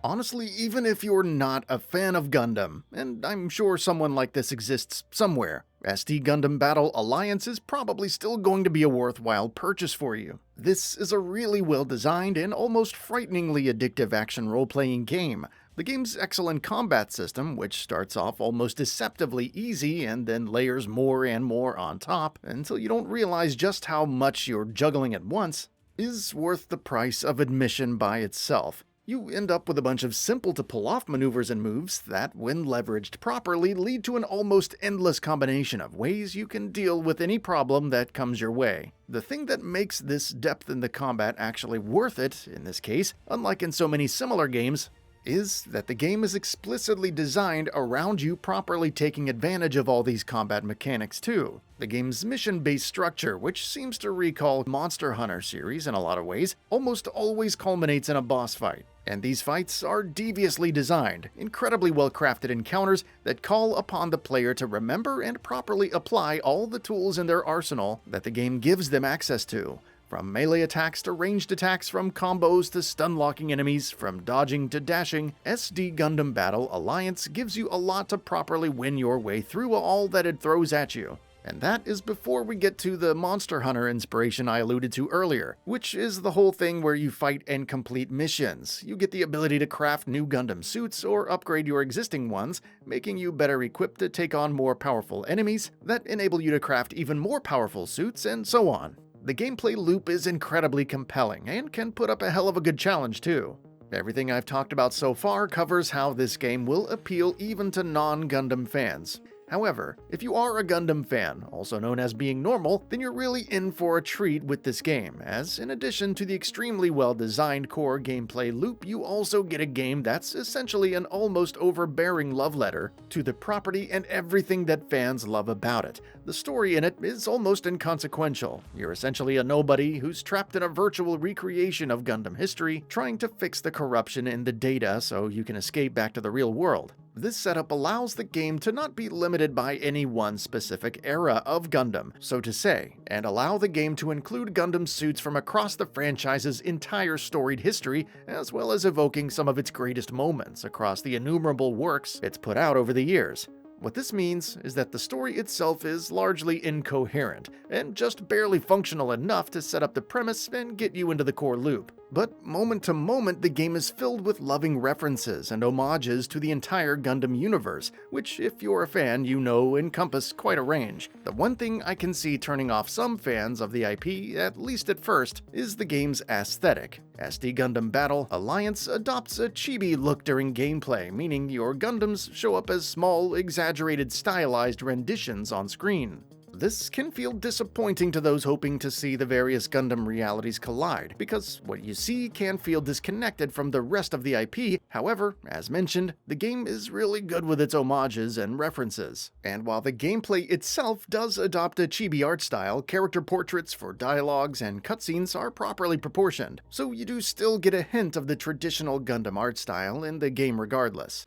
Honestly, even if you're not a fan of Gundam, and I'm sure someone like this exists somewhere, SD Gundam Battle Alliance is probably still going to be a worthwhile purchase for you. This is a really well-designed and almost frighteningly addictive action role-playing game. The game's excellent combat system, which starts off almost deceptively easy and then layers more and more on top until you don't realize just how much you're juggling at once, is worth the price of admission by itself. You end up with a bunch of simple-to-pull-off maneuvers and moves that, when leveraged properly, lead to an almost endless combination of ways you can deal with any problem that comes your way. The thing that makes this depth in the combat actually worth it, in this case, unlike in so many similar games, is that the game is explicitly designed around you properly taking advantage of all these combat mechanics too. The game's mission-based structure, which seems to recall Monster Hunter series in a lot of ways, almost always culminates in a boss fight. And these fights are deviously designed, incredibly well-crafted encounters that call upon the player to remember and properly apply all the tools in their arsenal that the game gives them access to. From melee attacks to ranged attacks, from combos to stun-locking enemies, from dodging to dashing, SD Gundam Battle Alliance gives you a lot to properly win your way through all that it throws at you. And that is before we get to the Monster Hunter inspiration I alluded to earlier, which is the whole thing where you fight and complete missions. You get the ability to craft new Gundam suits or upgrade your existing ones, making you better equipped to take on more powerful enemies that enable you to craft even more powerful suits, and so on. The gameplay loop is incredibly compelling and can put up a hell of a good challenge too. Everything I've talked about so far covers how this game will appeal even to non-Gundam fans. However, if you are a Gundam fan, also known as being normal, then you're really in for a treat with this game, as in addition to the extremely well-designed core gameplay loop, you also get a game that's essentially an almost overbearing love letter to the property and everything that fans love about it. The story in it is almost inconsequential. You're essentially a nobody who's trapped in a virtual recreation of Gundam history, trying to fix the corruption in the data so you can escape back to the real world. This setup allows the game to not be limited by any one specific era of Gundam, so to say, and allow the game to include Gundam suits from across the franchise's entire storied history, as well as evoking some of its greatest moments across the innumerable works it's put out over the years. What this means is that the story itself is largely incoherent, and just barely functional enough to set up the premise and get you into the core loop. But moment to moment, the game is filled with loving references and homages to the entire Gundam universe, which, if you're a fan, you know encompass quite a range. The one thing I can see turning off some fans of the IP, at least at first, is the game's aesthetic. SD Gundam Battle Alliance adopts a chibi look during gameplay, meaning your Gundams show up as small, exaggerated, stylized renditions on screen. This can feel disappointing to those hoping to see the various Gundam realities collide, because what you see can feel disconnected from the rest of the IP. However, as mentioned, the game is really good with its homages and references. And while the gameplay itself does adopt a chibi art style, character portraits for dialogues and cutscenes are properly proportioned, so you do still get a hint of the traditional Gundam art style in the game regardless.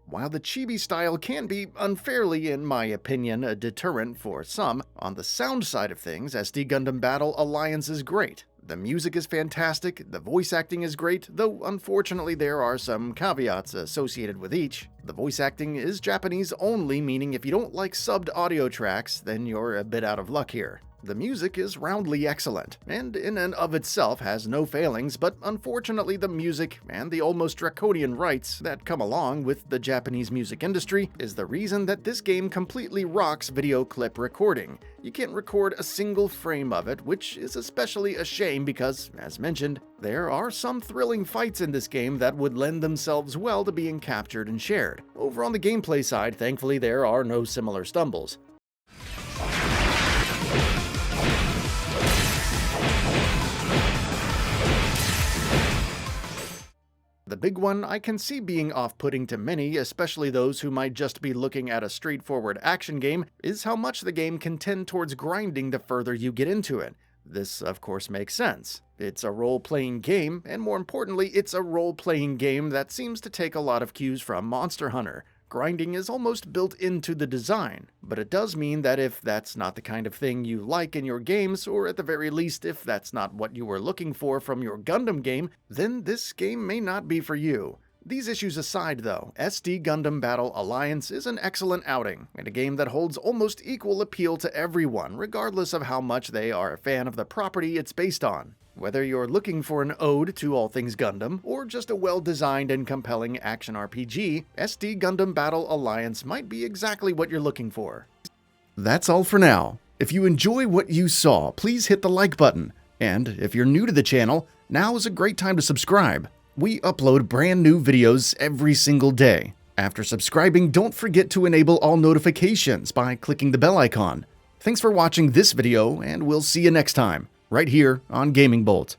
While the chibi style can be unfairly, in my opinion, a deterrent for some, on the sound side of things, SD Gundam Battle Alliance is great. The music is fantastic, the voice acting is great, though unfortunately there are some caveats associated with each. The voice acting is Japanese only, meaning if you don't like subbed audio tracks, then you're a bit out of luck here. The music is roundly excellent, and in and of itself has no failings, but unfortunately the music, and the almost draconian rights that come along with the Japanese music industry, is the reason that this game completely rocks video clip recording. You can't record a single frame of it, which is especially a shame because, as mentioned, there are some thrilling fights in this game that would lend themselves well to being captured and shared. Over on the gameplay side, thankfully there are no similar stumbles. The big one I can see being off-putting to many, especially those who might just be looking at a straightforward action game, is how much the game can tend towards grinding the further you get into it. This, of course, makes sense. It's a role-playing game, and more importantly, it's a role-playing game that seems to take a lot of cues from Monster Hunter. grinding is almost built into the design, but it does mean that if that's not the kind of thing you like in your games, or at the very least if that's not what you were looking for from your Gundam game, then this game may not be for you. These issues aside though, SD Gundam Battle Alliance is an excellent outing, and a game that holds almost equal appeal to everyone, regardless of how much they are a fan of the property it's based on. Whether you're looking for an ode to all things Gundam, or just a well-designed and compelling action RPG, SD Gundam Battle Alliance might be exactly what you're looking for. That's all for now. If you enjoy what you saw, please hit the like button, and if you're new to the channel, now is a great time to subscribe. We upload brand new videos every single day. After subscribing, don't forget to enable all notifications by clicking the bell icon. Thanks for watching this video, and we'll see you next time, right here on GamingBolt.